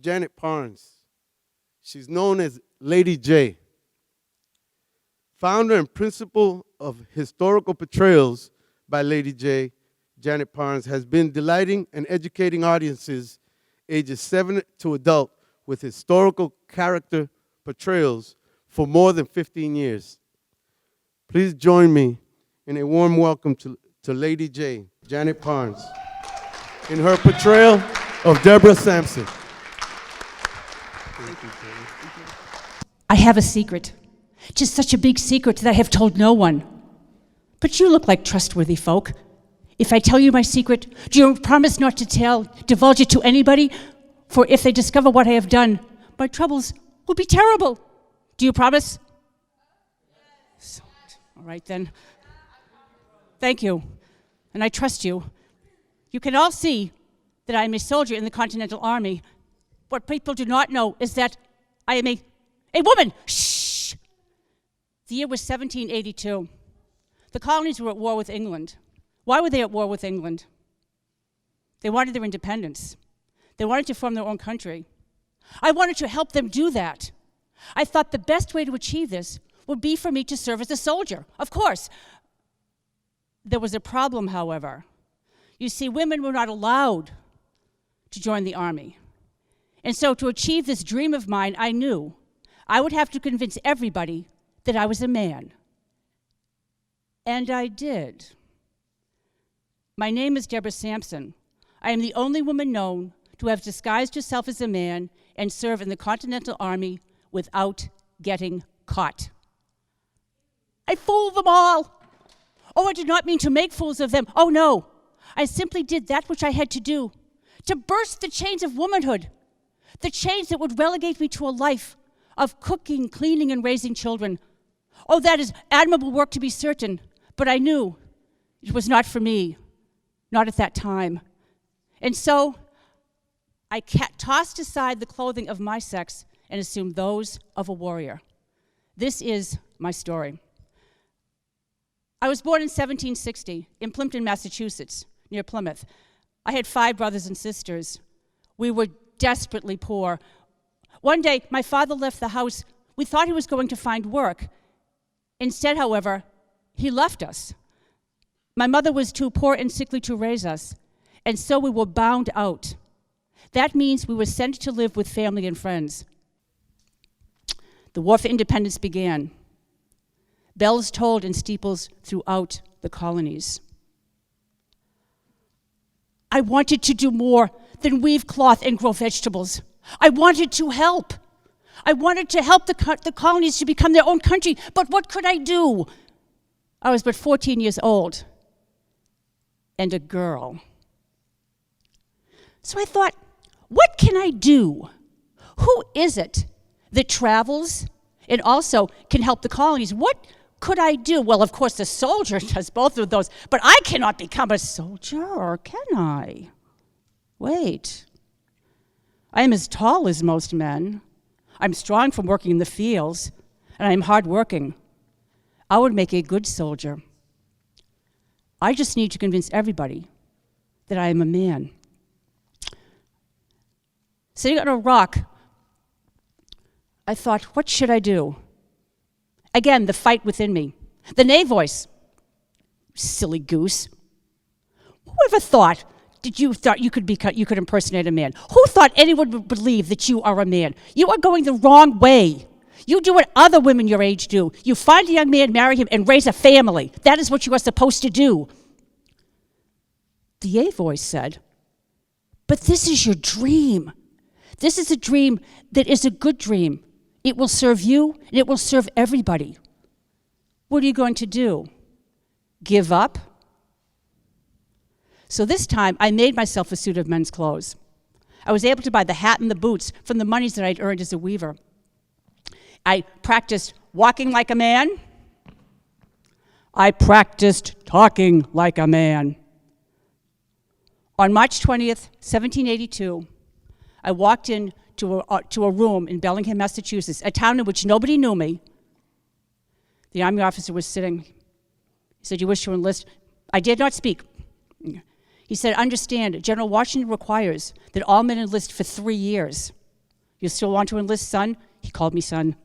Janet Parnes. She's known as Lady J. Founder and principal of Historical Portrayals by Lady J, Janet Parnes has been delighting and educating audiences ages 7 to adult with historical character portrayals for more than 15 years. Please join me in a warm welcome to Lady J, Janet Parnes, in her portrayal of Deborah Sampson. I have a secret. Just such a big secret that I have told no one. But you look like trustworthy folk. If I tell you my secret, do you promise not to divulge it to anybody? For if they discover what I have done, my troubles will be terrible. Do you promise? All right then. Thank you. And I trust you. You can all see that I am a soldier in the Continental Army. What people do not know is that I am a woman. Shh! The year was 1782. The colonies were at war with England. Why were they at war with England? They wanted their independence. They wanted to form their own country. I wanted to help them do that. I thought the best way to achieve this would be for me to serve as a soldier. Of course. There was a problem, however. You see, women were not allowed to join the army. And so to achieve this dream of mine, I knew I would have to convince everybody that I was a man. And I did. My name is Deborah Sampson. I am the only woman known to have disguised herself as a man and serve in the Continental Army without getting caught. I fooled them all. Oh, I did not mean to make fools of them. Oh, no. I simply did that which I had to do, to burst the chains of womanhood, the chains that would relegate me to a life of cooking, cleaning, and raising children. Oh, that is admirable work to be certain, but I knew it was not for me, not at that time. And so I tossed aside the clothing of my sex and assumed those of a warrior. This is my story. I was born in 1760 in Plimpton, Massachusetts, near Plymouth. I had 5 brothers and sisters. We were desperately poor. One day, my father left the house. We thought he was going to find work. Instead, however, he left us. My mother was too poor and sickly to raise us, and so we were bound out. That means we were sent to live with family and friends. The War for Independence began. Bells tolled in steeples throughout the colonies. I wanted to do more than weave cloth and grow vegetables. I wanted to help. I wanted to help the colonies to become their own country, but what could I do? I was but 14 years old and a girl. So I thought, what can I do? Who is it that travels and also can help the colonies? What could I do? Well, of course, the soldier does both of those, but I cannot become a soldier, or can I? Wait. I am as tall as most men. I'm strong from working in the fields, and I'm hardworking. I would make a good soldier. I just need to convince everybody that I am a man. Sitting on a rock, I thought, what should I do? Again, the fight within me. The nay voice. Silly goose. Whoever thought you could impersonate a man? Who thought anyone would believe that you are a man? You are going the wrong way. You do what other women your age do. You find a young man, marry him, and raise a family. That is what you are supposed to do. The yay voice said, but this is your dream. This is a dream that is a good dream. It will serve you, and it will serve everybody. What are you going to do? Give up? So this time, I made myself a suit of men's clothes. I was able to buy the hat and the boots from the monies that I'd earned as a weaver. I practiced walking like a man. I practiced talking like a man. On March 20th, 1782, I walked in to a room in Bellingham, Massachusetts, a town in which nobody knew me. The Army officer was sitting. He said, "You wish to enlist?" I did not speak. He said, "Understand, General Washington requires that all men enlist for 3 years. You still want to enlist, son? He called me son.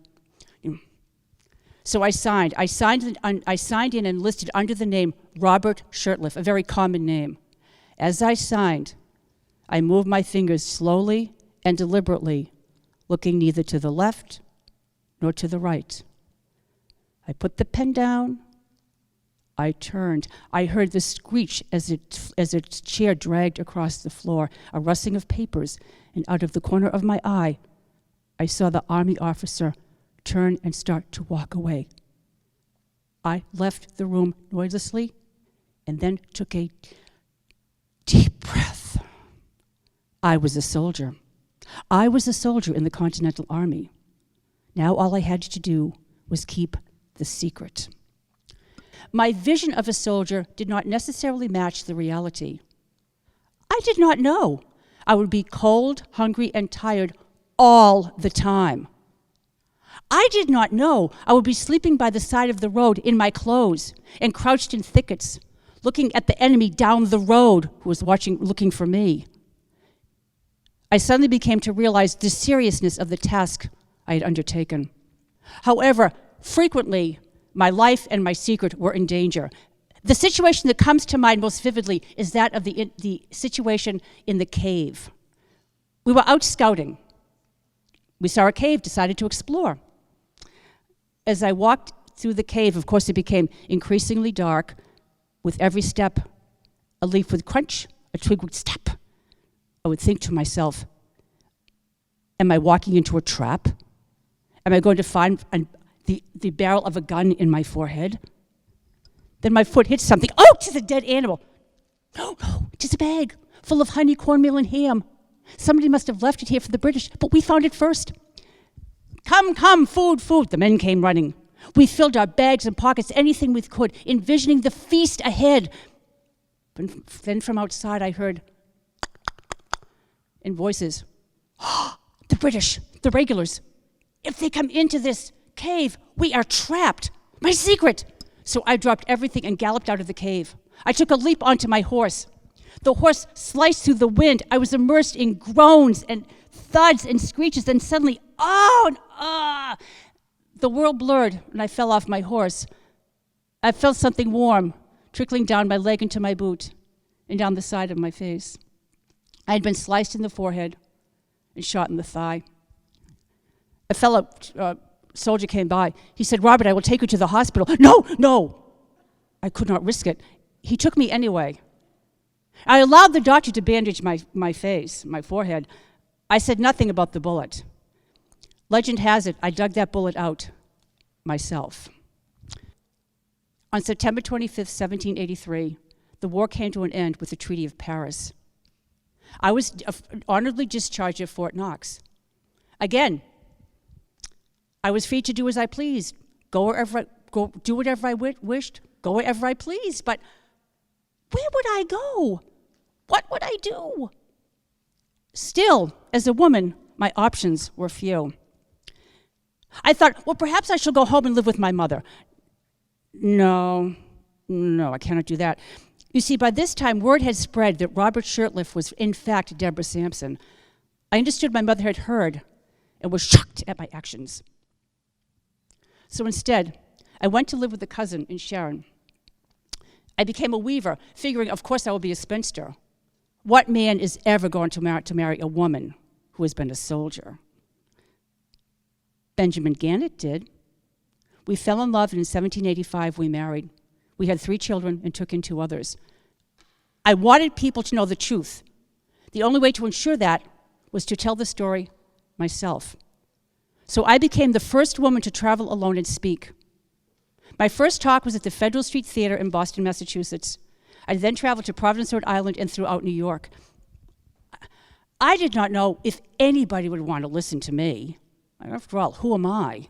So I signed. I signed in and enlisted under the name Robert Shirtliff, a very common name. As I signed, I moved my fingers slowly and deliberately, looking neither to the left nor to the right. I put the pen down. I turned. I heard the screech as a chair dragged across the floor, a rustling of papers, and out of the corner of my eye, I saw the Army officer turn and start to walk away. I left the room noiselessly and then took a deep breath. I was a soldier. I was a soldier in the Continental Army. Now all I had to do was keep the secret. My vision of a soldier did not necessarily match the reality. I did not know I would be cold, hungry, and tired all the time. I did not know I would be sleeping by the side of the road in my clothes and crouched in thickets, looking at the enemy down the road who was looking for me. I suddenly became to realize the seriousness of the task I had undertaken. However, frequently, my life and my secret were in danger. The situation that comes to mind most vividly is that of the situation in the cave. We were out scouting. We saw a cave, decided to explore. As I walked through the cave, of course, it became increasingly dark. With every step, a leaf would crunch, a twig would snap. I would think to myself, am I walking into a trap? Am I going to find the barrel of a gun in my forehead? Then my foot hits something. Oh, 'tis a dead animal. No, 'tis a bag full of honey, cornmeal, and ham. Somebody must have left it here for the British, but we found it first. Come, food. The men came running. We filled our bags and pockets, anything we could, envisioning the feast ahead. But then from outside I heard in voices, the British, the regulars. If they come into this cave, we are trapped. My secret. So I dropped everything and galloped out of the cave. I took a leap onto my horse. The horse sliced through the wind. I was immersed in groans and thuds and screeches, and suddenly, the world blurred, and I fell off my horse. I felt something warm trickling down my leg into my boot and down the side of my face. I had been sliced in the forehead and shot in the thigh. A fellow soldier came by. He said, "Robert, I will take you to the hospital." No! I could not risk it. He took me anyway. I allowed the doctor to bandage my face, my forehead. I said nothing about the bullet. Legend has it, I dug that bullet out myself. On September 25th, 1783, the war came to an end with the Treaty of Paris. I was honorably discharged at Fort Knox. Again, I was free to do as I pleased, do whatever I wished, go wherever I pleased. But where would I go? What would I do? Still, as a woman, my options were few. I thought, well, perhaps I shall go home and live with my mother. No, I cannot do that. You see, by this time, word had spread that Robert Shirtliff was, in fact, Deborah Sampson. I understood my mother had heard and was shocked at my actions. So instead, I went to live with a cousin in Sharon. I became a weaver, figuring, of course, I would be a spinster. What man is ever going to marry a woman who has been a soldier? Benjamin Gannett did. We fell in love, and in 1785 we married. We had 3 children and took in 2 others. I wanted people to know the truth. The only way to ensure that was to tell the story myself. So I became the first woman to travel alone and speak. My first talk was at the Federal Street Theater in Boston, Massachusetts. I then traveled to Providence, Rhode Island, and throughout New York. I did not know if anybody would want to listen to me. After all, who am I?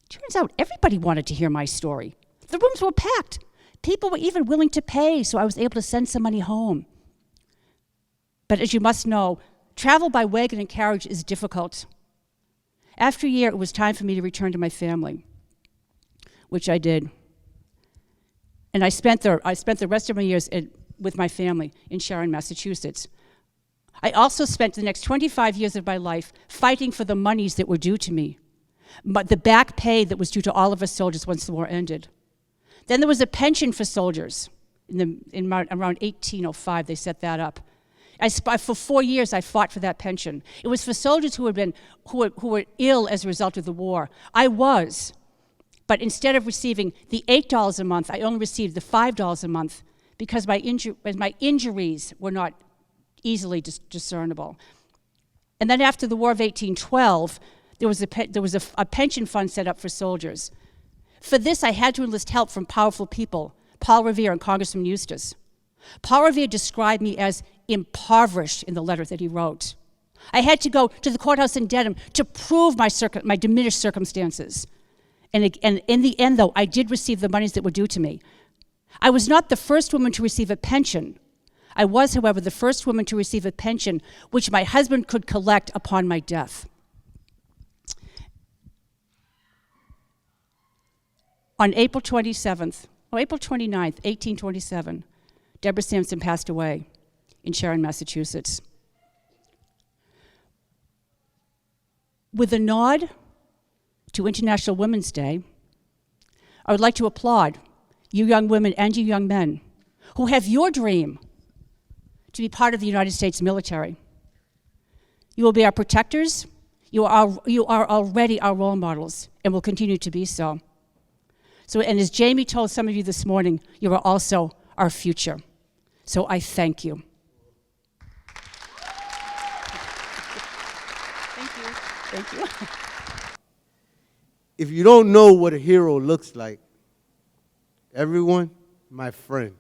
Turns out everybody wanted to hear my story. The rooms were packed. People were even willing to pay, so I was able to send some money home. But as you must know, travel by wagon and carriage is difficult. After a year, it was time for me to return to my family, which I did. And I spent the rest of my years with my family in Sharon, Massachusetts. I also spent the next 25 years of my life fighting for the monies that were due to me, but the back pay that was due to all of us soldiers once the war ended. Then there was a pension for soldiers. Around 1805, they set that up. For 4 years, I fought for that pension. It was for soldiers who were ill as a result of the war. I was, but instead of receiving the $8 a month, I only received the $5 a month because my injuries were not easily discernible. And then after the War of 1812, there was a pension fund set up for soldiers. For this, I had to enlist help from powerful people, Paul Revere and Congressman Eustis. Paul Revere described me as impoverished in the letter that he wrote. I had to go to the courthouse in Dedham to prove my diminished circumstances. And in the end, though, I did receive the monies that were due to me. I was not the first woman to receive a pension. I was, however, the first woman to receive a pension which my husband could collect upon my death. On April 29th, 1827, Deborah Sampson passed away in Sharon, Massachusetts. With a nod to International Women's Day, I would like to applaud you young women and you young men who have your dream to be part of the United States military. You will be our protectors. You are already our role models and will continue to be so. And as Jamie told some of you this morning, you are also our future. So I thank you. Thank you. If you don't know what a hero looks like, everyone, my friend,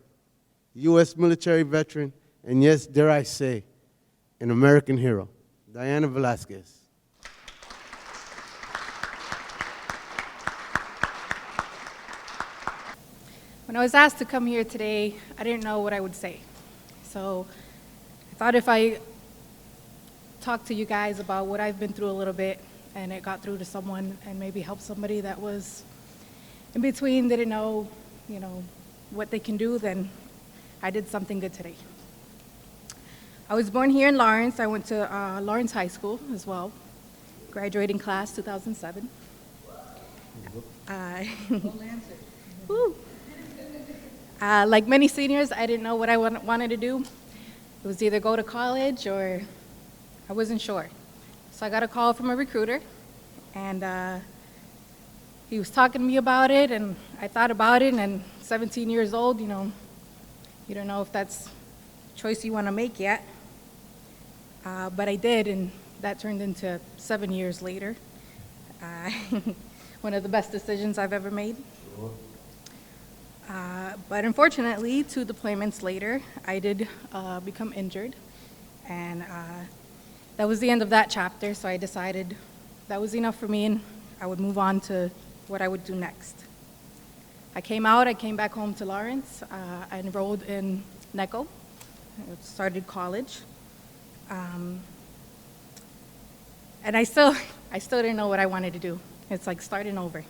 U.S. military veteran, and yes, dare I say, an American hero, Diana Velasquez. When I was asked to come here today, I didn't know what I would say. So I thought if I talked to you guys about what I've been through a little bit and it got through to someone and maybe help somebody that was in between, didn't know, what they can do, then I did something good today. I was born here in Lawrence. I went to Lawrence High School as well, graduating class 2007. Woo. Like many seniors, I didn't know what I wanted to do. It was either go to college or I wasn't sure. So I got a call from a recruiter, and he was talking to me about it, and I thought about it, and 17 years old, you don't know if that's a choice you want to make yet. But I did, and that turned into 7 years later. One of the best decisions I've ever made. Sure. But unfortunately, 2 deployments later, I did become injured, and that was the end of that chapter, so I decided that was enough for me, and I would move on to what I would do next. I came back home to Lawrence. I enrolled in NECO, started college, and I still didn't know what I wanted to do. It's like starting over.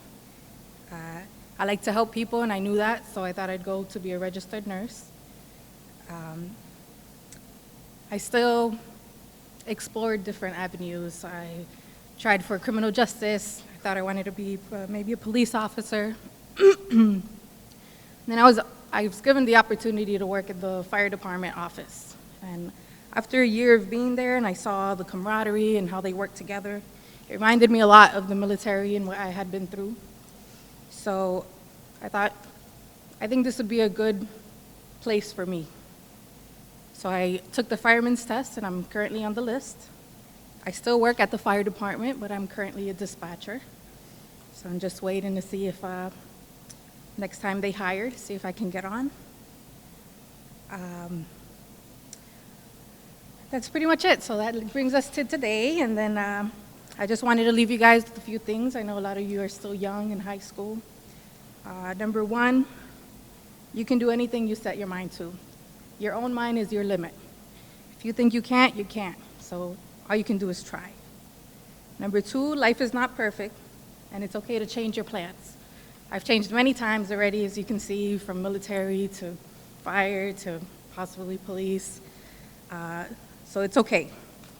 I like to help people, and I knew that, so I thought I'd go to be a registered nurse. I still explored different avenues. I tried for criminal justice. I thought I wanted to be maybe a police officer. Then I was given the opportunity to work at the fire department office. And after a year of being there, and I saw the camaraderie and how they work together, it reminded me a lot of the military and what I had been through. So I think this would be a good place for me. So I took the fireman's test, and I'm currently on the list. I still work at the fire department, but I'm currently a dispatcher. So I'm just waiting to see if next time they hire, to see if I can get on. That's pretty much it. So that brings us to today, and then I just wanted to leave you guys with a few things. I know a lot of you are still young in high school. Number 1, you can do anything you set your mind to. Your own mind is your limit. If you think you can't, you can't. So all you can do is try. Number 2, life is not perfect, and it's okay to change your plans. I've changed many times already, as you can see, from military to fire to possibly police. So it's okay.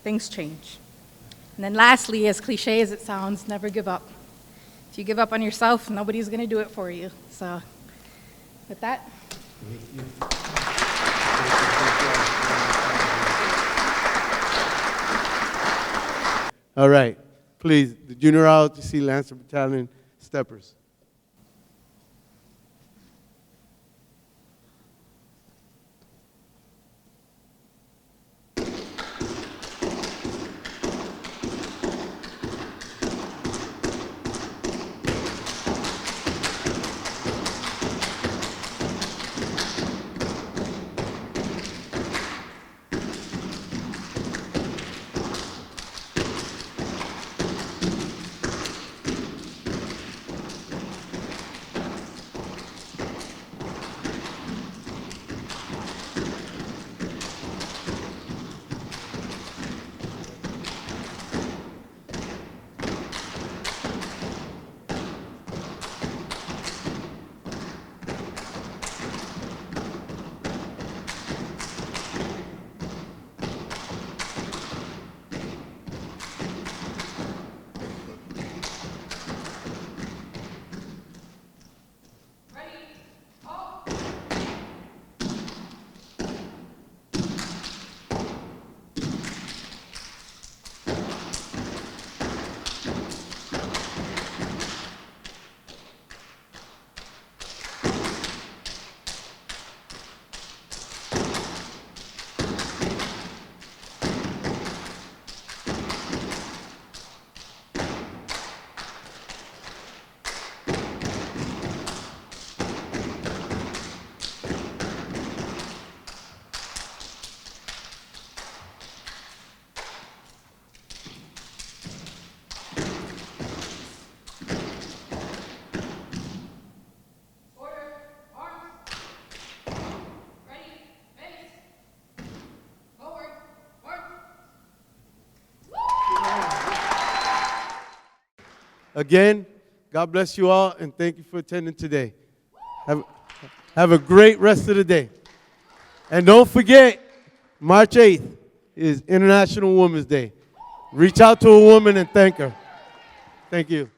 Things change. And then lastly, as cliche as it sounds, never give up. If you give up on yourself, nobody's going to do it for you. So with that. All right. Please, the Junior ROTC Lancer Battalion Steppers. Again, God bless you all, and thank you for attending today. Have a great rest of the day. And don't forget, March 8th is International Women's Day. Reach out to a woman and thank her. Thank you.